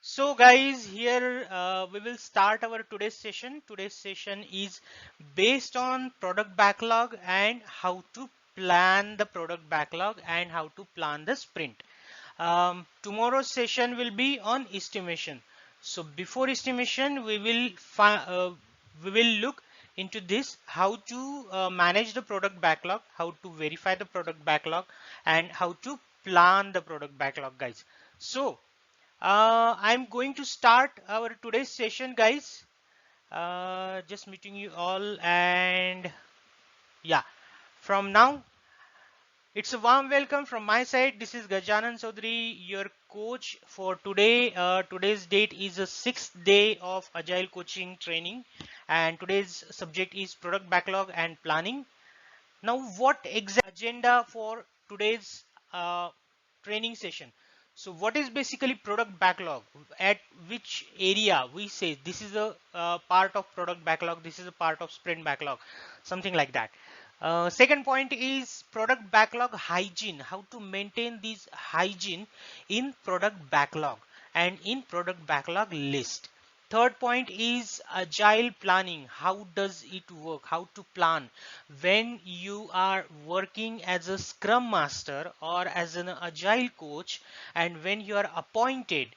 So guys, here we will start our today's session. Today's session is based on product backlog and how to plan the product backlog and how to plan the sprint. Tomorrow's session will be on estimation. So before estimation, we will look into this how to manage the product backlog, how to verify the product backlog, and how to plan the product backlog, guys. So I'm going to start our today's session, guys. Just meeting you all, and yeah, from now it's a warm welcome from my side. This is Gajanan Chaudhary, your coach for today. Today's date is the sixth day of Agile coaching training, and today's subject is product backlog and planning. Now, what exact agenda for today's training session? So, what is basically product backlog? At which area we say this is a part of product backlog, this is a part of sprint backlog, something like that. Second point is product backlog hygiene, how to maintain this hygiene in product backlog and in product backlog list. Third point is agile planning. How does it work? How to plan when you are working as a scrum master or as an agile coach, and when you are appointed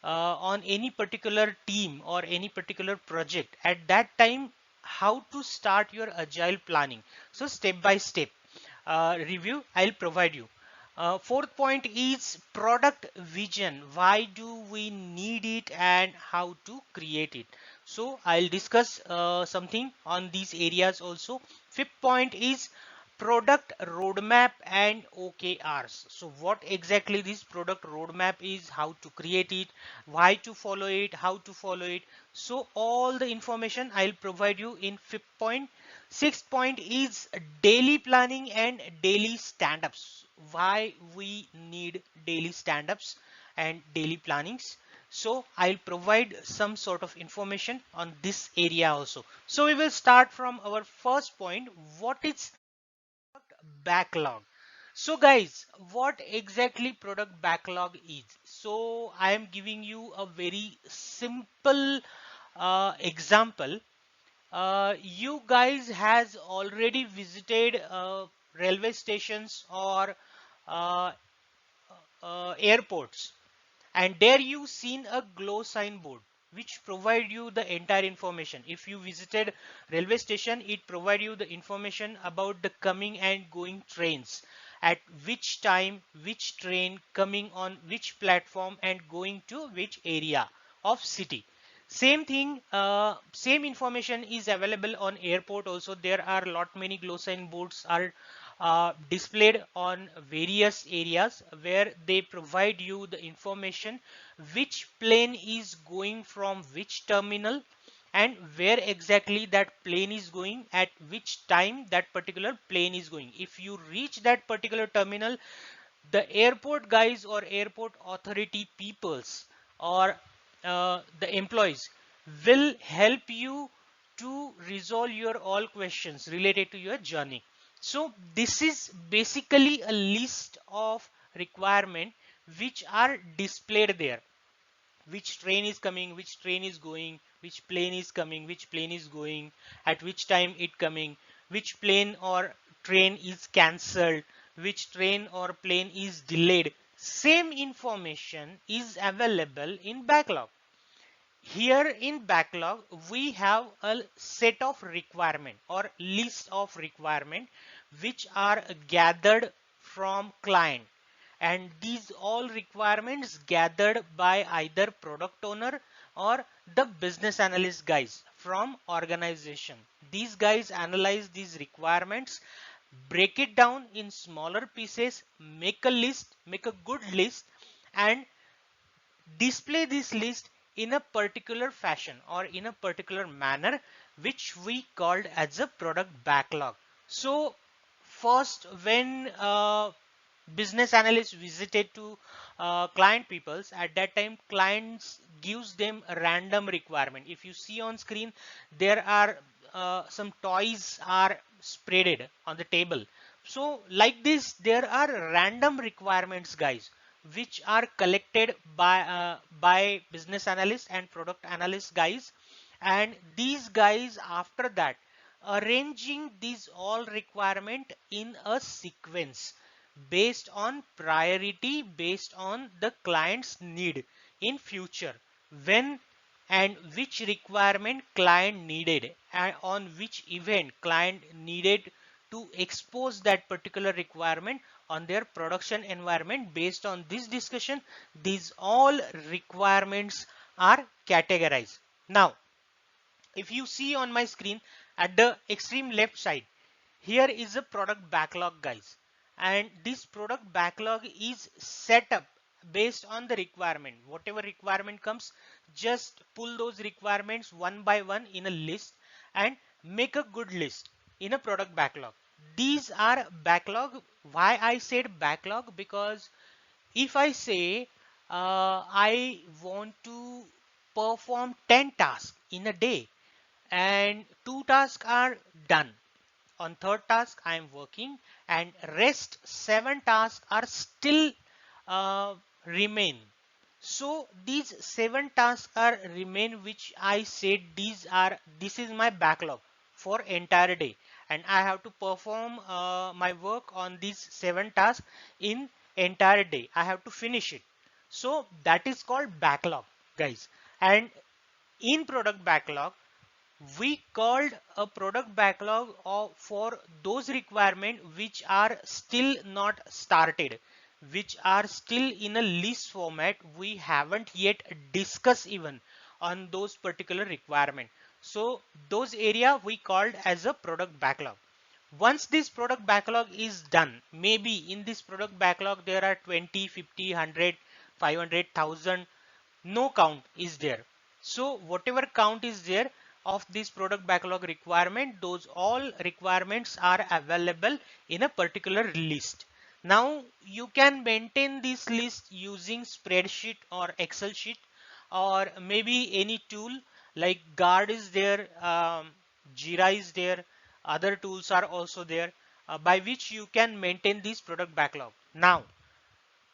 on any particular team or any particular project. At that time, how to start your agile planning. So step by step review I'll provide you. Fourth point is product vision. Why do we need it and how to create it? So I'll discuss something on these areas also. Fifth point is product roadmap and OKRs. So what exactly this product roadmap is, how to create it, why to follow it, how to follow it. So all the information I'll provide you in fifth point. Sixth point is daily planning and daily stand-ups. Why we need daily stand-ups and daily plannings. So I'll provide some sort of information on this area also. So we will start from our first point. What is backlog? So guys, what exactly product backlog is? So I am giving you a very simple example. You guys has already visited railway stations or uh, airports, and there you seen a glow sign board which provide you the entire information. If you visited railway station, it provide you the information about the coming and going trains, at which time which train coming on which platform and going to which area of city. Same thing, same information is available on airport also. There are lot many glow sign boards are displayed on various areas where they provide you the information which plane is going from which terminal and where exactly that plane is going, at which time that particular plane is going. If you reach that particular terminal, the airport guys or airport authority peoples or the employees will help you to resolve your all questions related to your journey. So this is basically a list of requirement which are displayed there. Which train is coming, which train is going, which plane is coming, which plane is going, at which time it coming, which plane or train is cancelled, which train or plane is delayed. Same information is available in backlog. Here in backlog, we have a set of requirement or list of requirement which are gathered from client, and these all requirements gathered by either product owner or the business analyst guys from organization. These guys analyze these requirements, break it down in smaller pieces, make a list, make a good list, and display this list in a particular fashion or in a particular manner, which we called as a product backlog. So first, when business analysts visited to client peoples, at that time clients gives them a random requirement. If you see on screen, there are some toys are spreaded on the table. So like this, there are random requirements guys which are collected by business analysts and product analyst guys, and these guys after that arranging these all requirement in a sequence based on priority, based on the client's need in future, when and which requirement client needed and on which event client needed to expose that particular requirement on their production environment. Based on this discussion, these all requirements are categorized. Now if you see on my screen at the extreme left side, here is a product backlog guys, and this product backlog is set up based on the requirement. Whatever requirement comes, just pull those requirements one by one in a list and make a good list in a product backlog. These are backlog. Why I said backlog? Because if I say I want to perform 10 tasks in a day and 2 tasks are done, on third task I am working and rest 7 tasks are still uh, remain. So these 7 tasks are remain, which I said this is my backlog for entire day, and I have to perform my work on these 7 tasks in entire day. I have to finish it. So that is called backlog guys. And in product backlog, we called a product backlog for those requirements which are still not started, which are still in a list format. We haven't yet discussed even on those particular requirement. So those area we called as a product backlog. Once this product backlog is done, maybe in this product backlog there are 20, 50, 100, 500,000, no count is there. So whatever count is there of this product backlog requirement, those all requirements are available in a particular list. Now you can maintain this list using spreadsheet or Excel sheet, or maybe any tool like Guard is there, Jira is there, other tools are also there by which you can maintain this product backlog. Now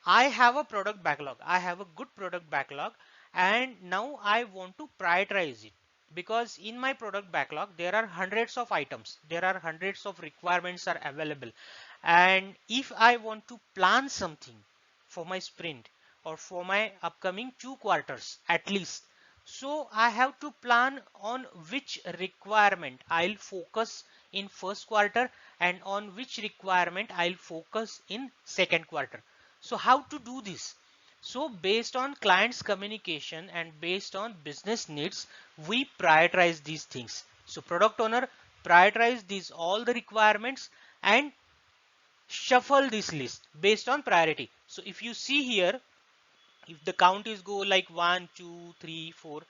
I have a product backlog. I have a good product backlog, and now I want to prioritize it, because in my product backlog there are hundreds of items, there are hundreds of requirements are available, and if I want to plan something for my sprint or for my upcoming 2 quarters at least, so I have to plan on which requirement I'll focus in first quarter and on which requirement I'll focus in second quarter. So how to do this? So based on clients communication and based on business needs, we prioritize these things. So product owner prioritize these all the requirements and shuffle this list based on priority. So if you see here, if the count is go like 1, 2, 3, 4,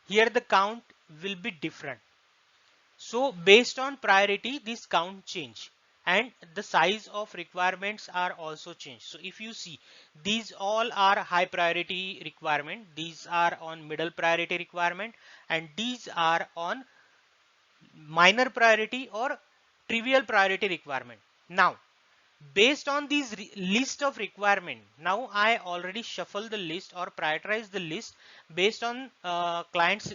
here the count will be different. So based on priority, this count change and the size of requirements are also changed. So if you see, these all are high priority requirement, these are on middle priority requirement, and these are on minor priority or trivial priority requirement. Now based on these list of requirement, now I already shuffle the list or prioritize the list based on client's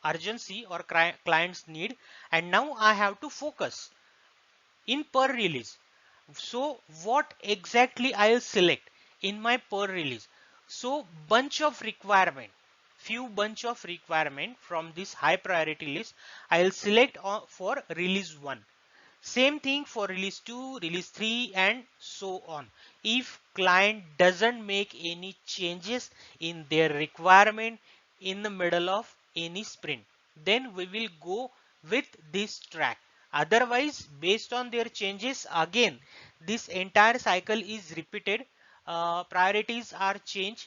urgency or client's need, and now I have to focus in per release. So what exactly I'll select in my per release? So bunch of requirement, few bunch of requirement from this high priority list I'll select for release 1. Same thing for release 2, release 3, and so on. If client doesn't make any changes in their requirement in the middle of any sprint, then we will go with this track. Otherwise, based on their changes, again, this entire cycle is repeated. Priorities are changed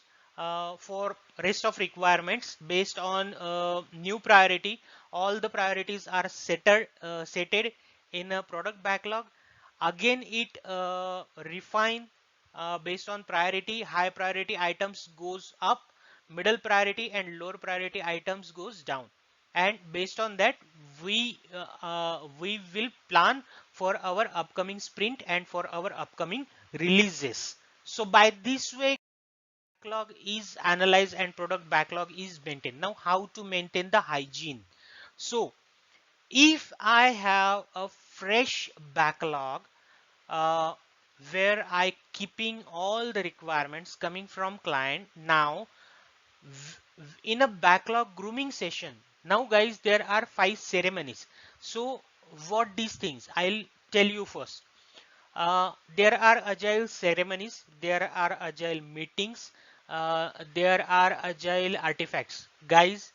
for rest of requirements based on new priority. All the priorities are setted in a product backlog. Again it refine based on priority. High priority items goes up, middle priority and lower priority items goes down, and based on that we will plan for our upcoming sprint and for our upcoming releases. So by this way backlog is analyzed and product backlog is maintained. Now how to maintain the hygiene? So if I have a fresh backlog uh, where I keeping all the requirements coming from client, now in a backlog grooming session, now guys there are 5 ceremonies. So what these things I'll tell you first. There are agile ceremonies, there are agile meetings, there are agile artifacts. Guys,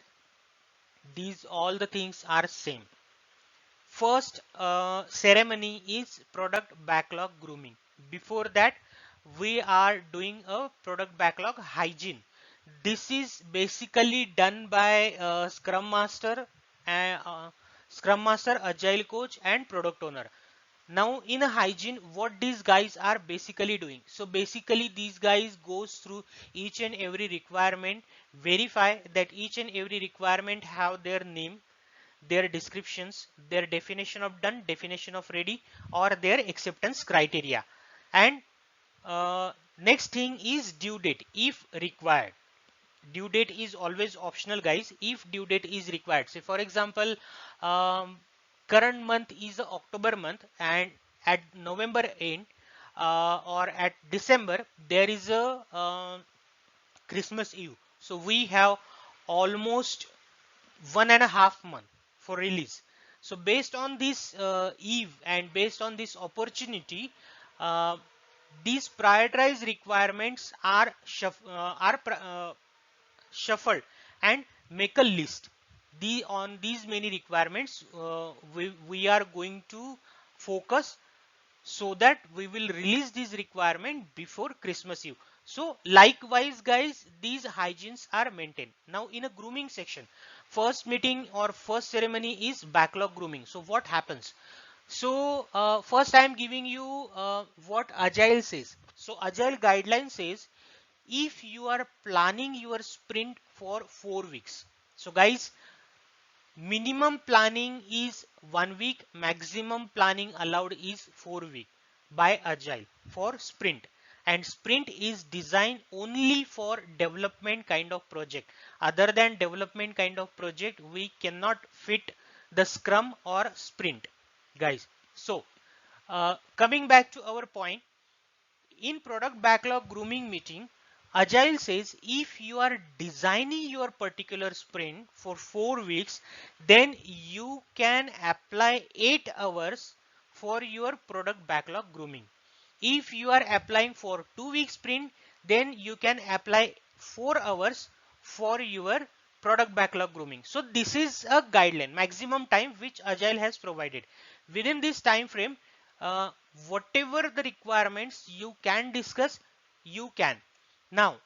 these all the things are same. First ceremony is product backlog grooming. Before that, we are doing a product backlog hygiene. This is basically done by Scrum Master, Agile Coach, and Product Owner. Now in a hygiene, what these guys are basically doing? So basically these guys goes through each and every requirement, verify that each and every requirement have their name, their descriptions, their definition of done, definition of ready, or their acceptance criteria. And next thing is due date if required. Due date is always optional, guys. If due date is required, say for example, um, current month is a October month, and at November end or at December there is a Christmas Eve. So we have almost 1.5 months for release. So based on this eve and based on this opportunity, uh, these prioritized requirements are shuffled and make a list. On these many requirements, we are going to focus so that we will release this requirement before Christmas Eve. So likewise guys, these hygienes are maintained. Now in a grooming section, first meeting or first ceremony is backlog grooming. So what happens? So first I am giving you what Agile says. So Agile guideline says if you are planning your sprint for 4 weeks. So guys, minimum planning is 1 week, maximum planning allowed is 4 weeks by Agile for sprint. And sprint is designed only for development kind of project. Other than development kind of project, we cannot fit the Scrum or sprint, guys. So coming back to our point, in product backlog grooming meeting, Agile says if you are designing your particular sprint for 4 weeks, then you can apply 8 hours for your product backlog grooming. If you are applying for 2 week sprint, then you can apply 4 hours for your product backlog grooming. So this is a guideline, maximum time which Agile has provided. Within this time frame, uh, whatever the requirements you can discuss, you can. Now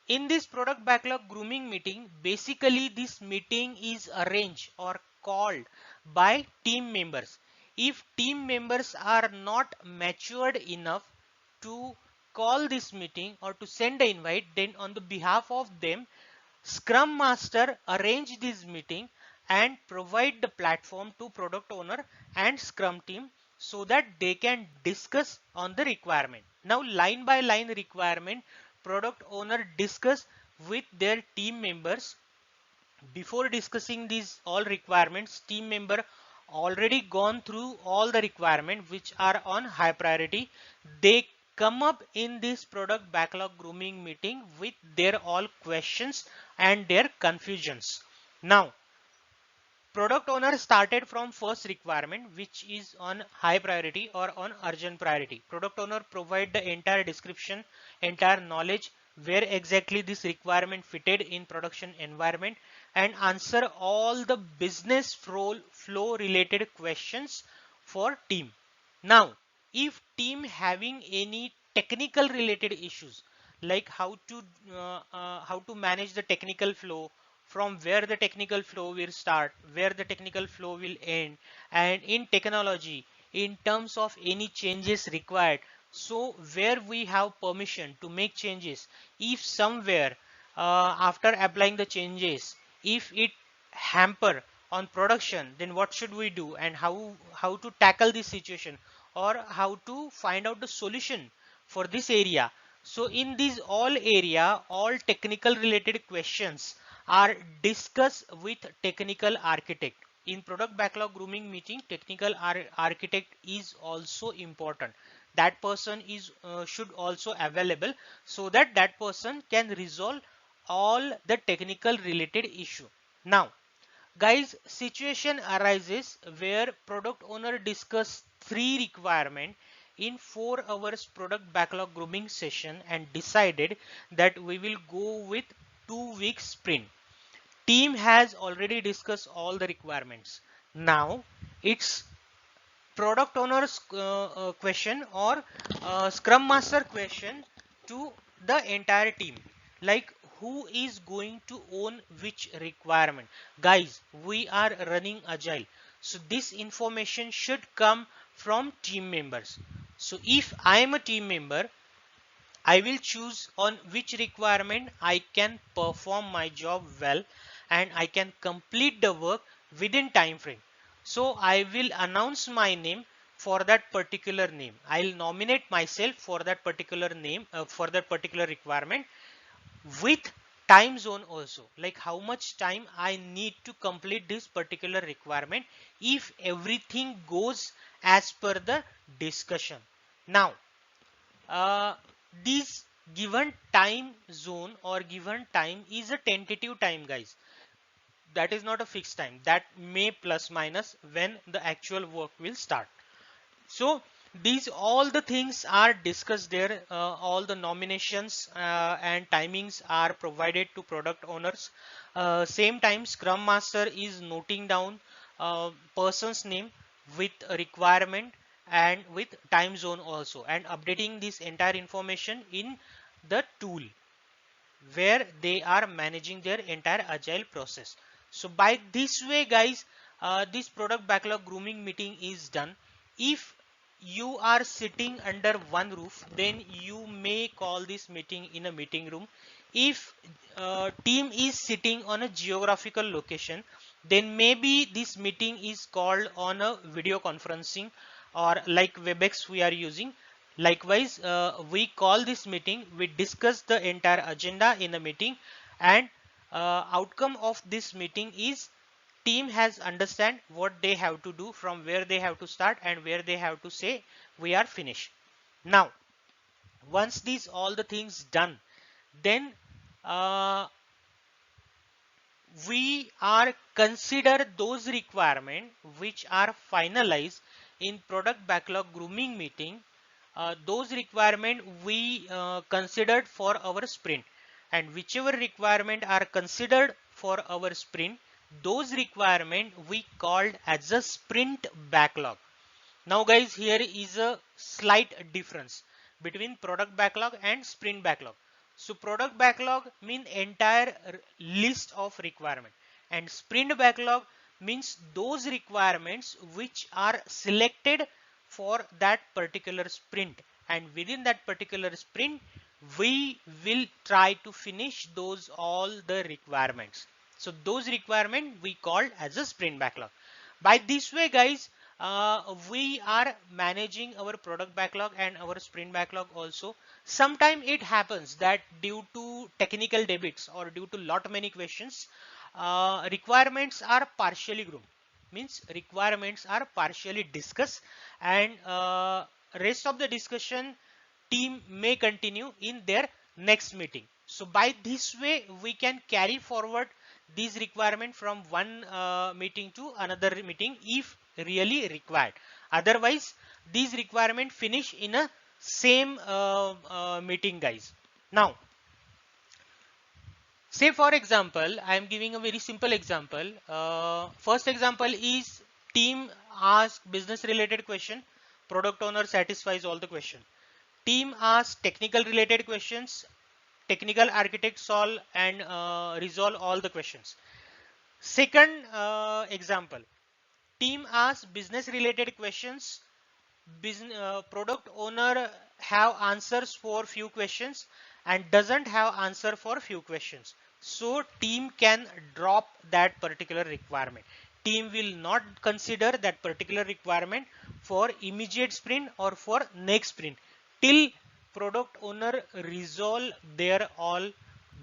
in this product backlog grooming meeting, basically this meeting is arranged or called by team members. If team members are not matured enough to call this meeting or to send the invite, then on the behalf of them, Scrum Master arrange this meeting and provide the platform to product owner and Scrum team so that they can discuss on the requirement. Now line by line requirement, product owner discuss with their team members. Before discussing these all requirements, team member already gone through all the requirements which are on high priority. They come up in this product backlog grooming meeting with their all questions and their confusions. Now product owner started from first requirement which is on high priority or on urgent priority. Product owner provide the entire description, entire knowledge where exactly this requirement fitted in production environment and answer all the business flow related questions for team. Now if team having any technical related issues like how to manage the technical flow, from where the technical flow will start, where the technical flow will end, and in technology, in terms of any changes required. So where we have permission to make changes, if somewhere after applying the changes, if it hamper on production, then what should we do and how to tackle this situation or how to find out the solution for this area. So in these all area, all technical related questions are discussed with technical architect. In product backlog grooming meeting, technical architect is also important. That person is should also available so that that person can resolve all the technical related issue. Now, guys, situation arises where product owner discuss three requirement in 4 hours product backlog grooming session and decided that we will go with 2 week sprint. Team has already discussed all the requirements. Now it's product owner's question or scrum master question to the entire team, like who is going to own which requirement. Guys, we are running agile, so this information should come from team members. So if I am a team member, I will choose on which requirement I can perform my job well and I can complete the work within time frame. So I will announce my name for that particular name. I'll nominate myself for that particular name, for that particular requirement, with time zone also, like how much time I need to complete this particular requirement if everything goes as per the discussion. Now, uh, this given time zone or given time is a tentative time, guys. That is not a fixed time. That may plus minus when the actual work will start. So these all the things are discussed there. All the nominations and timings are provided to product owners. Same time, Scrum Master is noting down person's name with a requirement and with time zone also, and updating this entire information in the tool where they are managing their entire agile process. So by this way, guys, this product backlog grooming meeting is done. If you are sitting under one roof, then you may call this meeting in a meeting room. If team is sitting on a geographical location, then maybe this meeting is called on a video conferencing or like Webex we are using. Likewise, we call this meeting, we discuss the entire agenda in the meeting, and outcome of this meeting is team has understand what they have to do, from where they have to start and where they have to say we are finished. Now, once these all the things done, then uh, we are consider those requirements which are finalized in product backlog grooming meeting. Those requirement we considered for our sprint, and whichever requirement are considered for our sprint, those requirement we called as a sprint backlog. Now guys, here is a slight difference between product backlog and sprint backlog. So product backlog means entire list of requirement, and sprint backlog means those requirements which are selected for that particular sprint, and within that particular sprint we will try to finish those all the requirements. So those requirement we called as a sprint backlog. By this way, guys, we are managing our product backlog and our sprint backlog also. Sometimes it happens that due to technical debits or due to lot many questions, requirements are partially grouped. Means requirements are partially discussed, and rest of the discussion team may continue in their next meeting. So by this way, we can carry forward these requirement from one meeting to another meeting if really required. Otherwise, these requirement finish in a same meeting, guys. Now, say for example, I am giving a very simple example. First example is team asks business related question, product owner satisfies all the question. Team asks technical related questions, technical architect solve and resolve all the questions. Second example, team asks business related questions, business product owner have answers for few questions and doesn't have answer for few questions. So team can drop that particular requirement. Team will not consider that particular requirement for immediate sprint or for next sprint till product owner resolve their all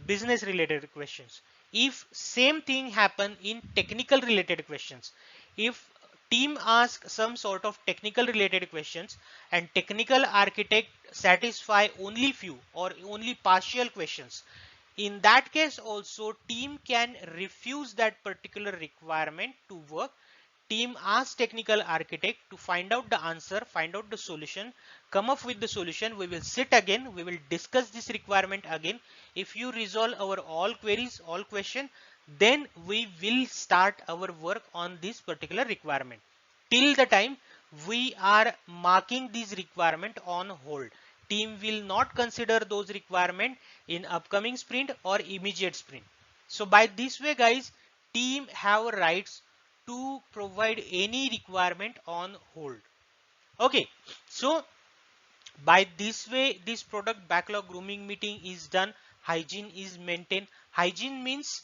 business related questions. If same thing happen in technical related questions, if team ask some sort of technical related questions and technical architect satisfy only few or only partial questions, in that case also team can refuse that particular requirement to work. Team asks technical architect to find out the answer, find out the solution, come up with the solution. We will sit again, we will discuss this requirement again. If you resolve our all queries, all question, then we will start our work on this particular requirement. Till the time we are marking this requirement on hold, team will not consider those requirement in upcoming sprint or immediate sprint. So by this way guys, team have rights to provide any requirement on hold. Okay, so by this way this product backlog grooming meeting is done, hygiene is maintained. Hygiene means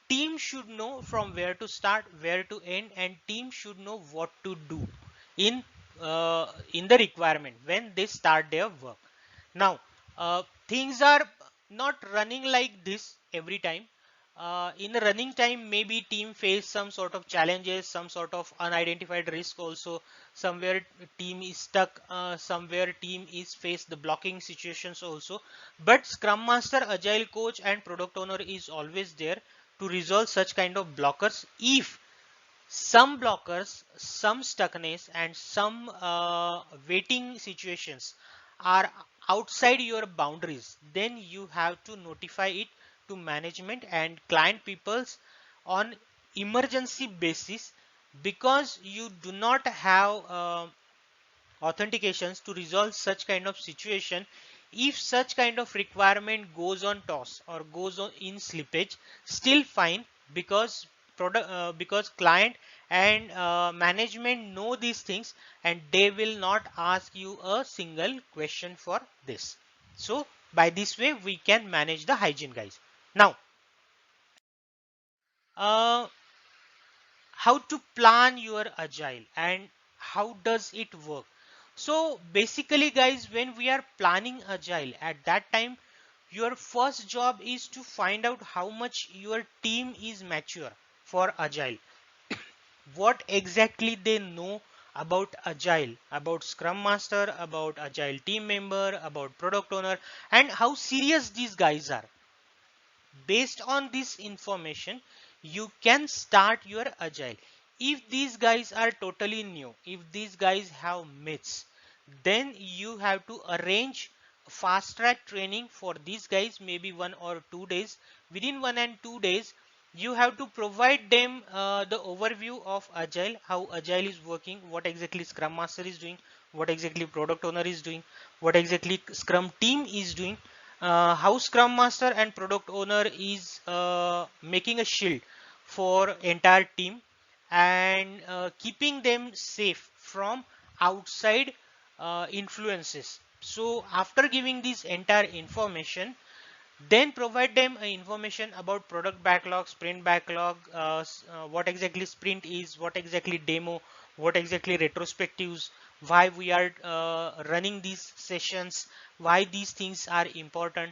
team should know from where to start, where to end, and team should know what to do in in the requirement when they start their work. Now things are not running like this every time. In the running time, maybe team face some sort of challenges, some sort of unidentified risk also. Somewhere team is stuck, somewhere team is face the blocking situations also. But Scrum Master, Agile Coach and Product Owner is always there to resolve such kind of blockers. If some blockers, some stuckness and some waiting situations are outside your boundaries, then you have to notify it to management and client peoples on emergency basis, because you do not have authentications to resolve such kind of situation. If such kind of requirement goes on toss or goes on in slippage, still fine, because because client and management know these things and they will not ask you a single question for this. So by this way we can manage the hygiene guys. Now uh, how to plan your agile and how does it work. So basically guys, when we are planning agile, at that time your first job is to find out how much your team is mature for agile, what exactly they know about agile, about scrum master, about agile team member, about product owner, and how serious these guys are. Based on this information you can start your agile. If these guys are totally new, if these guys have myths, then you have to arrange fast track training for these guys, maybe 1 or 2 days. Within 1 and 2 days you have to provide them the overview of agile, how agile is working, what exactly scrum master is doing, what exactly product owner is doing, what exactly scrum team is doing, how scrum master and product owner is making a shield for entire team and keeping them safe from outside influences. So after giving this entire information, then provide them information about product backlog, sprint backlog, what exactly sprint is, what exactly demo, what exactly retrospectives, why we are running these sessions, why these things are important.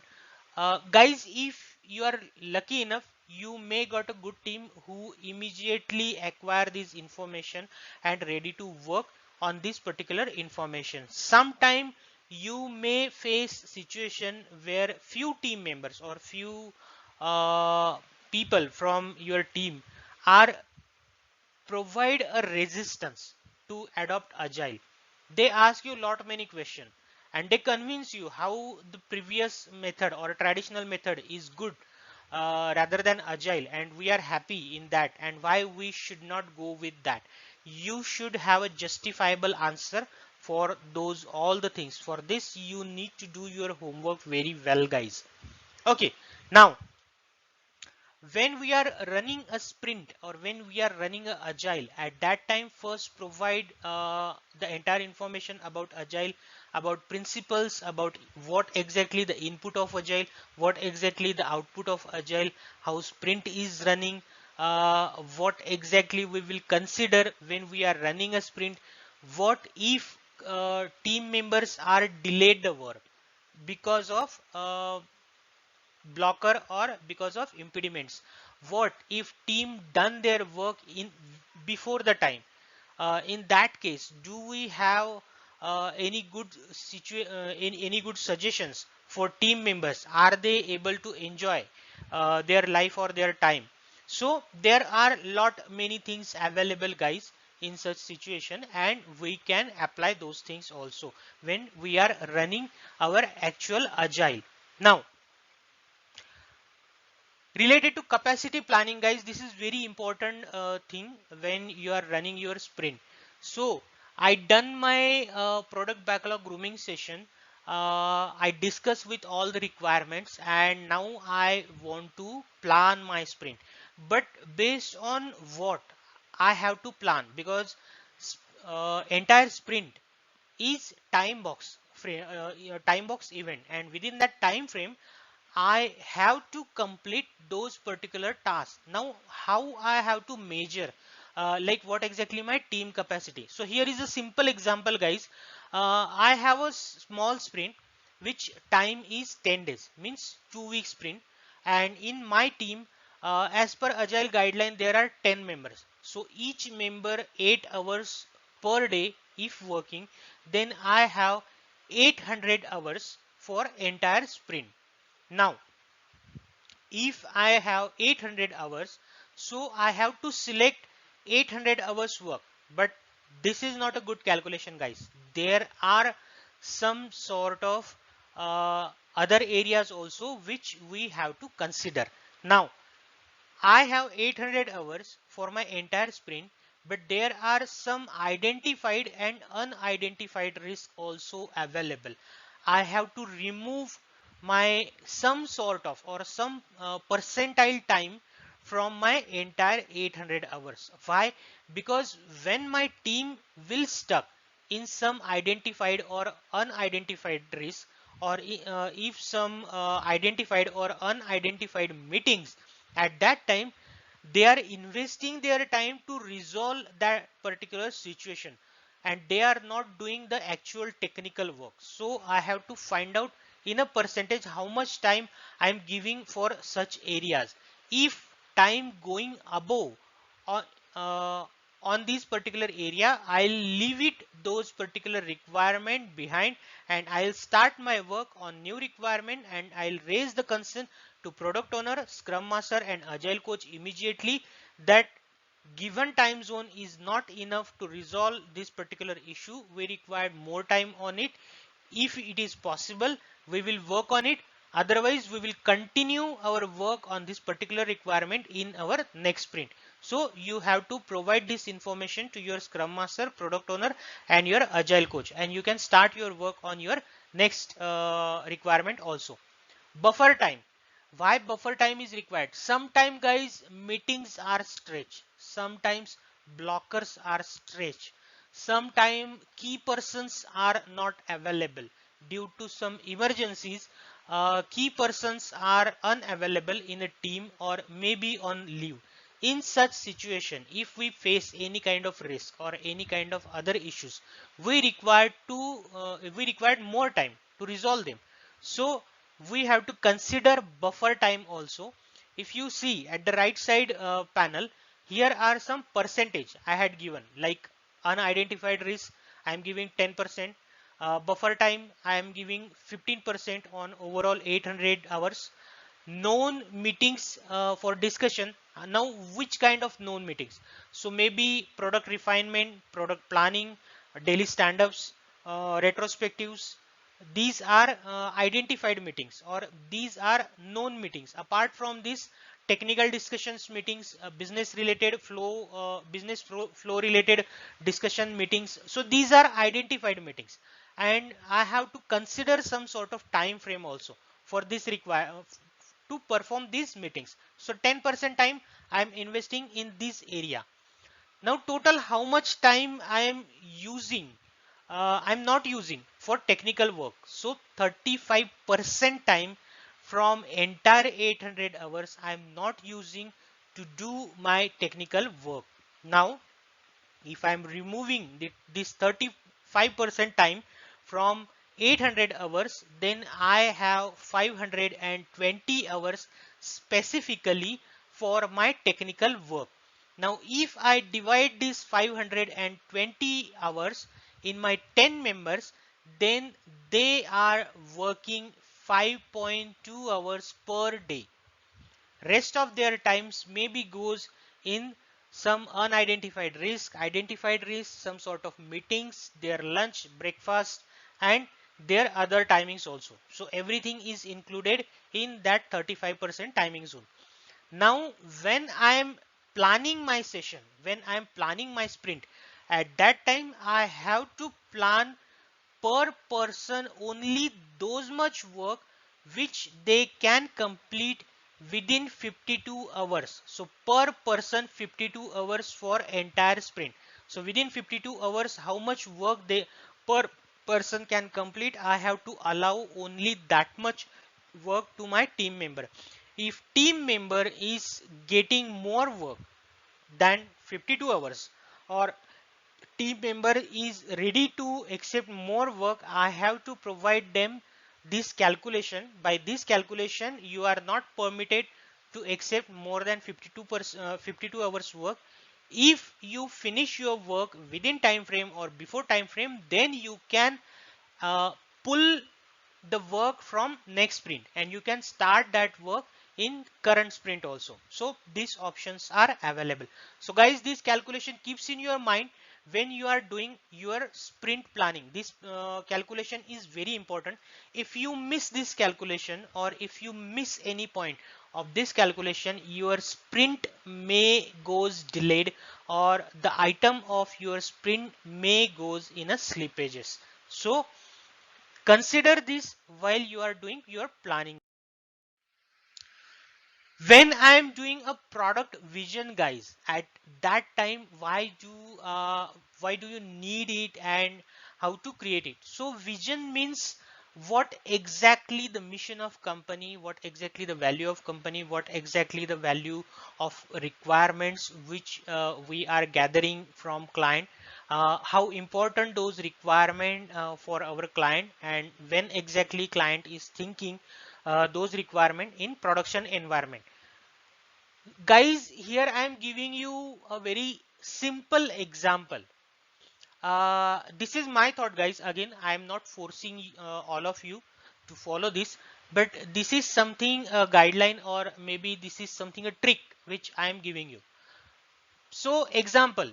Guys, if you are lucky enough, you may got a good team who immediately acquire this information and ready to work on this particular information. Sometime you may face situation where few team members or few uh, people from your team are provide a resistance to adopt agile. They ask you lot many questions and they convince you how the previous method or traditional method is good rather than agile, and we are happy in that, and why we should not go with that. You should have a justifiable answer for those all the things. For this you need to do your homework very well guys. Okay, now when we are running a sprint or when we are running a agile, at that time first provide the entire information about agile, about principles, about what exactly the input of agile, what exactly the output of agile, how sprint is running, what exactly we will consider when we are running a sprint, what if team members are delayed the work, because of blocker or because of impediments. What if team done their work in before the time? In that case, do we have any good any good suggestions for team members? Are they able to enjoy their life or their time? So there are lot many things available, guys, in such situation, and we can apply those things also when we are running our actual agile. Now, related to capacity planning, guys, this is very important thing when you are running your sprint. So I done my product backlog grooming session. I discuss with all the requirements, and now I want to plan my sprint. But based on what I have to plan, because entire sprint is time box frame, time box event, and within that time frame I have to complete those particular tasks. Now, how I have to measure, like what exactly my team capacity? So here is a simple example, guys. I have a small sprint, which time is 10 days, means 2 week sprint. And in my team, as per Agile guideline, there are 10 members. So each member 8 hours per day if working, then I have 800 hours for entire sprint. Now, if I have 800 hours, so I have to select 800 hours work. But this is not a good calculation, guys. There are some sort of other areas also which we have to consider. Now, I have 800 hours for my entire sprint, but there are some identified and unidentified risks also available. I have to remove my some sort of or some percentile time from my entire 800 hours. Why? Because when my team will stuck in some identified or unidentified risk, or if some identified or unidentified meetings, at that time they are investing their time to resolve that particular situation, and they are not doing the actual technical work. So I have to find out in a percentage how much time I am giving for such areas. If time going above on uh, on this particular area, I'll leave it those particular requirement behind, and I'll start my work on new requirement, and I'll raise the concern to product owner, scrum master, and agile coach immediately that given time zone is not enough to resolve this particular issue. We require more time on it. If it is possible, we will work on it. Otherwise, we will continue our work on this particular requirement in our next sprint. So you have to provide this information to your scrum master, product owner, and your agile coach, and you can start your work on your next requirement also. Buffer time. Why buffer time is required? Sometimes, guys, meetings are stretched. Sometimes blockers are stretched. Sometimes key persons are not available due to some emergencies. Key persons are unavailable in a team or maybe on leave. In such situation, if we face any kind of risk or any kind of other issues, we require more time to resolve them. So we have to consider buffer time also. If you see at the right side panel, here are some percentage I had given, like unidentified risk I am giving 10%, buffer time I am giving 15% on overall 800 hours, known meetings for discussion. Now which kind of known meetings? So maybe product refinement, product planning, daily stand-ups, retrospectives. These are identified meetings, or these are known meetings. Apart from this, technical discussions meetings, business flow related discussion meetings. So these are identified meetings, and I have to consider some sort of time frame also for this require to perform these meetings. So 10% time I am investing in this area. Now total how much time I am using, I'm not using for technical work. So 35% time from entire 800 hours I'm not using to do my technical work. Now if I'm removing this 35% time from 800 hours, then I have 520 hours specifically for my technical work. Now, if I divide this 520 hours in my 10 members, then they are working 5.2 hours per day. Rest of their times maybe goes in some unidentified risk, identified risk, some sort of meetings, their lunch, breakfast, and their other timings also. So everything is included in that 35% timing zone. Now, when I am planning my session, when I am planning my sprint, at that time I have to plan per person only those much work which they can complete within 52 hours. So per person 52 hours for entire sprint. So within 52 hours, how much work they per person can complete, I have to allow only that much work to my team member. If team member is getting more work than 52 hours, or team member is ready to accept more work, I have to provide them this calculation. By this calculation, you are not permitted to accept more than 52 hours work. If you finish your work within time frame or before time frame, then you can pull the work from next sprint and you can start that work in current sprint also. So these options are available. So guys, this calculation keeps in your mind when you are doing your sprint planning. This calculation is very important. If you miss this calculation or if you miss any point of this calculation, your sprint may goes delayed or the item of your sprint may goes in a slippages. So consider this while you are doing your planning. When I am doing a product vision, guys, at that time, why do you need it and how to create it? So vision means what exactly the mission of company, what exactly the value of company, what exactly the value of requirements which we are gathering from client, how important those requirement for our client, and when exactly client is thinking those requirement in production environment. Guys, here I am giving you a very simple example. This is my thought, guys. Again, I am not forcing all of you to follow this, but this is something a guideline, or maybe this is something a trick which I am giving you. So example,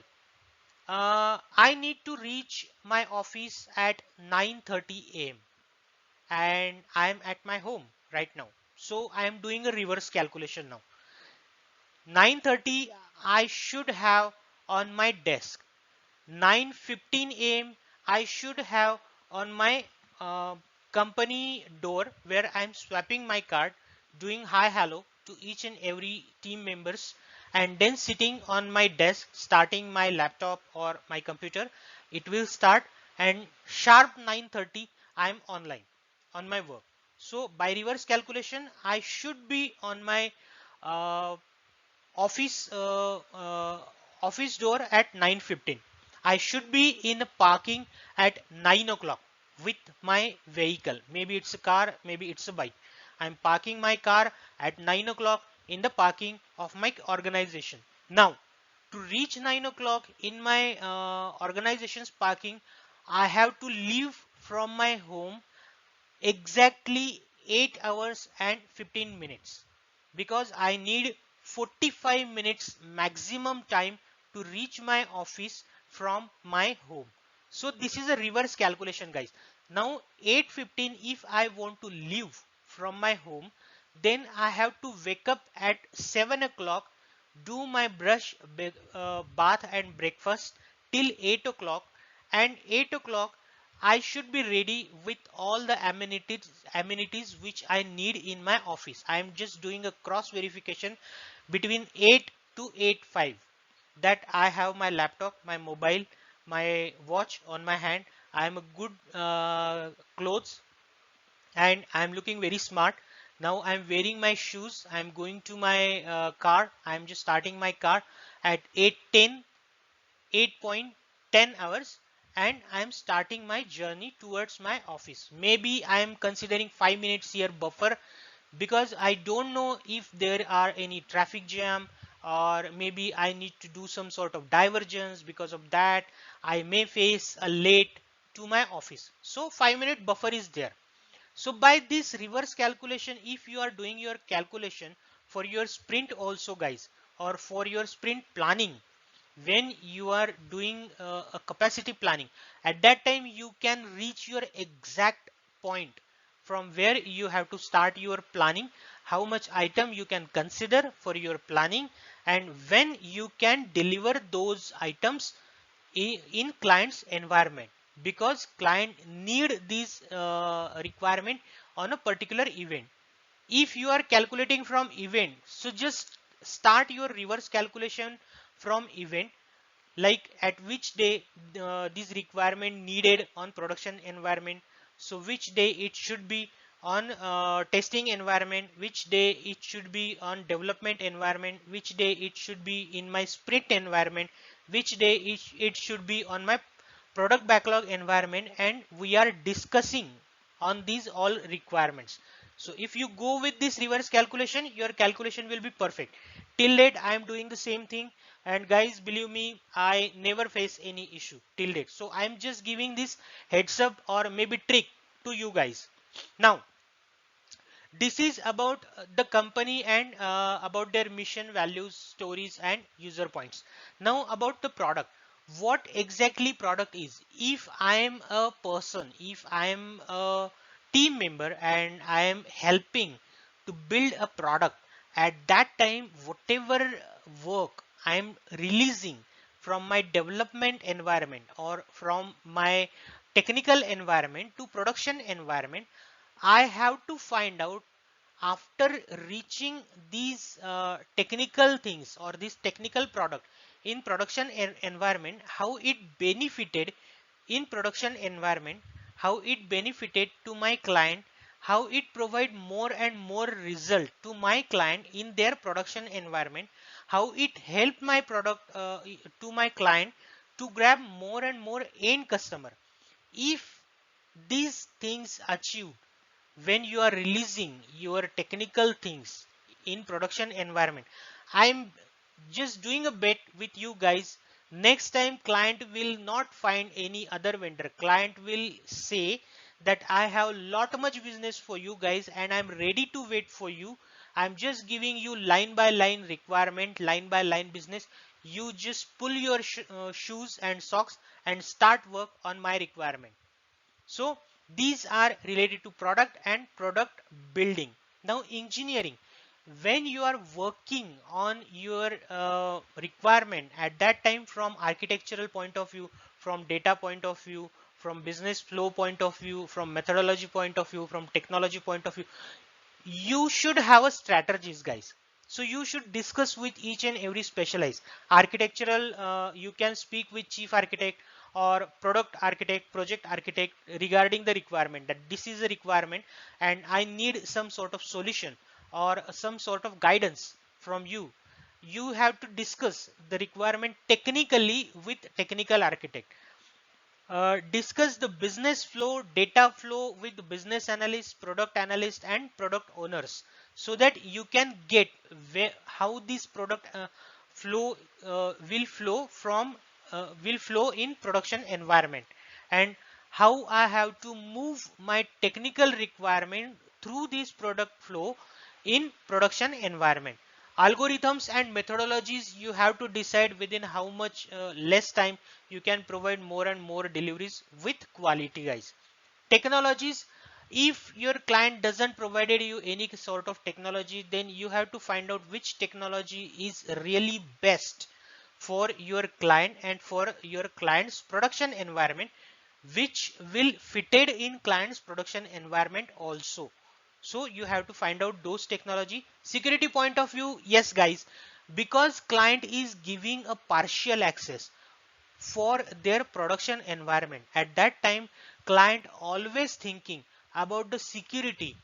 I need to reach my office at 9:30 a.m. and I am at my home right now. So I am doing a reverse calculation now. 9:30 I should have on my desk. 9:15 a.m. I should have on my uh, company door where I'm swapping my card, doing hi hello to each and every team members, and then sitting on my desk, starting my laptop or my computer. It will start, and sharp 9:30 I'm online on my work. So by reverse calculation, I should be on my uh, office office door at 9:15. I should be in parking at 9 o'clock with my vehicle. Maybe it's a car, maybe it's a bike. I'm parking my car at 9 o'clock in the parking of my organization. Now, to reach 9 o'clock in my organization's parking, I have to leave from my home exactly 8 hours and 15 minutes because I need 45 minutes maximum time to reach my office from my home. So this is a reverse calculation, guys. Now 8:15, if I want to leave from my home, then I have to wake up at 7 o'clock, do my brush, bath and breakfast till 8 o'clock, and 8 o'clock I should be ready with all the amenities which I need in my office. I am just doing a cross verification between 8 to 8:05 that I have my laptop, my mobile, my watch on my hand. I am a good clothes and I'm looking very smart. Now I'm wearing my shoes. I'm going to my car. I'm just starting my car at 8:10, 8.10 hours, and I am starting my journey towards my office. Maybe I am considering 5 minutes here buffer because I don't know if there are any traffic jam, or maybe I need to do some sort of divergence. Because of that, I may face a late to my office. So 5-minute buffer is there. So by this reverse calculation, if you are doing your calculation for your sprint also, guys, or for your sprint planning, when you are doing a capacity planning, at that time you can reach your exact point from where you have to start your planning, how much item you can consider for your planning, and when you can deliver those items in client's environment, because client need this requirement on a particular event. If you are calculating from event, so just start your reverse calculation from event, like at which day this requirement needed on production environment, so which day it should be on testing environment, which day it should be on development environment, which day it should be in my sprint environment, which day it should be on my product backlog environment, and we are discussing on these all requirements. So if you go with this reverse calculation, your calculation will be perfect. Till date I am doing the same thing, and guys, believe me, I never face any issue till date. So I'm just giving this heads up or maybe trick to you guys. Now this is about the company and about their mission, values, stories, and user points. Now about the product, what exactly product is. If I am a person, if I am a team member and I am helping to build a product, at that time whatever work I am releasing from my development environment or from my technical environment to production environment, I have to find out after reaching these technical things or this technical product in production environment, how it benefited in production environment, how it benefited to my client, how it provide more and more result to my client in their production environment, how it helped my product to my client to grab more and more end customer. If these things achieved when you are releasing your technical things in production environment, I'm just doing a bet with you guys. Next time client will not find any other vendor. Client will say that I have lot much business for you guys and I'm ready to wait for you. I'm just giving you line by line requirement, line by line business. You just pull your shoes and socks and start work on my requirement. So these are related to product and product building. Now engineering, when you are working on your requirement, at that time from architectural point of view, from data point of view, from business flow point of view, from methodology point of view, from technology point of view, you should have a strategies, guys. So you should discuss with each and every specialized architectural, you can speak with chief architect or product architect, project architect, regarding the requirement, that this is a requirement and I need some sort of solution or some sort of guidance from you. You have to discuss the requirement technically with technical architect. Discuss the business flow, data flow with business analysts, product analysts, and product owners, so that you can get how this product flow will flow in production environment, and how I have to move my technical requirement through this product flow in production environment. Algorithms and methodologies, you have to decide within how much less time you can provide more and more deliveries with quality, guys. Technologies, if your client doesn't provided you any sort of technology, then you have to find out which technology is really best for your client and for your client's production environment, which will fitted in client's production environment also. So you have to find out those technology. Security point of view, yes guys, because client is giving a partial access for their production environment, at that time client always thinking about the security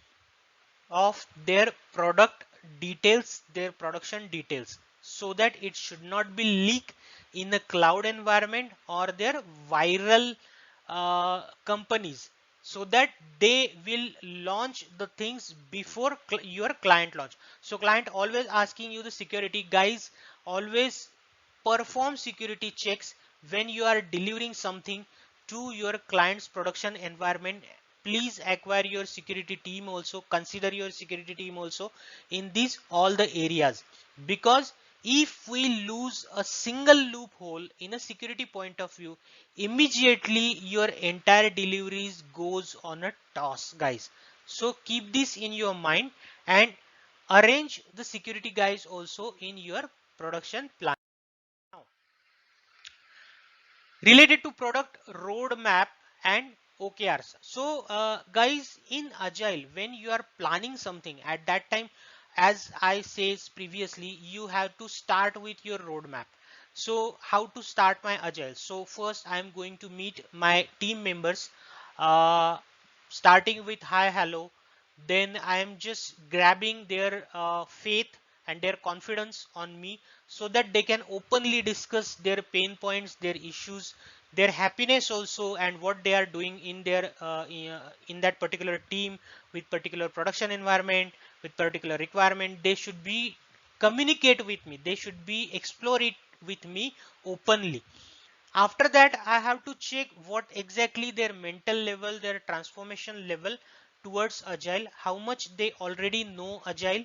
of their product details, their production details. so that it should not be leak in a cloud environment or their viral companies, so that they will launch the things before your client launch. So client always asking you the security, guys, always perform security checks when you are delivering something to your client's production environment. Please acquire your security team also, consider your security team also in these all the areas, because if we lose a single loophole in a security point of view, immediately your entire deliveries goes on a toss, guys. So keep this in your mind and arrange the security guys also in your production plan. Now, related to product roadmap and OKRs. So guys, in Agile, when you are planning something at that time, as I said previously, you have to start with your roadmap. So how to start my Agile? So first I'm going to meet my team members, uh, starting with hi, hello. Then I am just grabbing their faith and their confidence on me, so that they can openly discuss their pain points, their issues, their happiness also, and what they are doing in their in that particular team, with particular production environment, with particular requirement. They should be communicate with me, they should be explore it with me openly. After that, I have to check what exactly their mental level, their transformation level towards Agile, how much they already know Agile.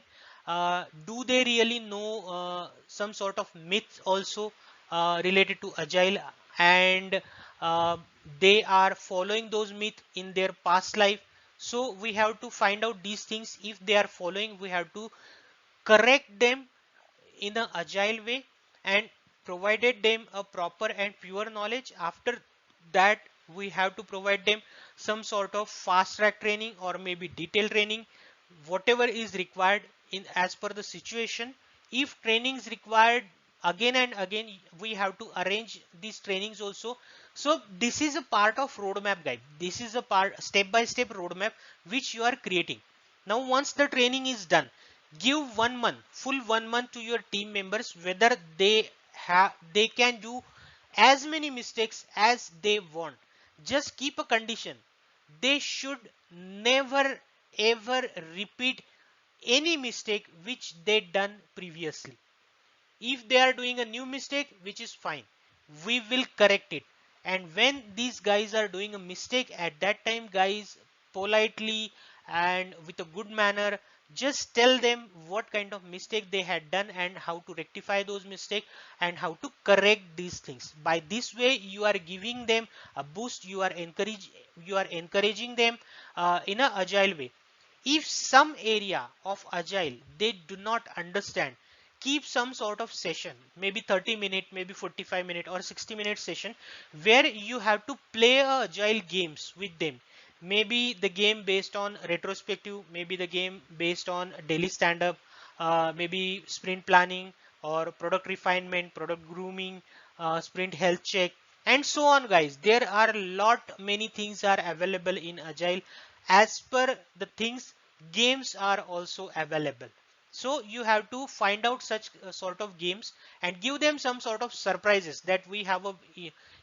Do they really know some sort of myths also related to Agile, and uh, they are following those myths in their past life. So we have to find out these things. If they are following, we have to correct them in an agile way and provided them a proper and pure knowledge. After that, we have to provide them some sort of fast track training or maybe detailed training, whatever is required in as per the situation. If trainings required again and again, we have to arrange these trainings also. So this is a part of roadmap guide, this is a part step by step roadmap which you are creating. Now once the training is done, give 1 month, full 1 month to your team members, whether they can do as many mistakes as they want. Just keep a condition, they should never ever repeat any mistake which they done previously. If they are doing a new mistake, which is fine, we will correct it. And when these guys are doing a mistake, at that time, guys, politely and with a good manner, just tell them what kind of mistake they had done and how to rectify those mistakes and how to correct these things. By this way, you are giving them a boost, you are encouraging them in a agile way. If some area of agile they do not understand, keep some sort of session, maybe 30 minute, maybe 45 minute or 60 minute session, where you have to play agile games with them. Maybe the game based on retrospective, maybe the game based on daily stand up, maybe sprint planning or product refinement, product grooming, sprint health check, and so on, guys. There are a lot many things are available in agile. As per the things, games are also available. So you have to find out such sort of games and give them some sort of surprises, that we have a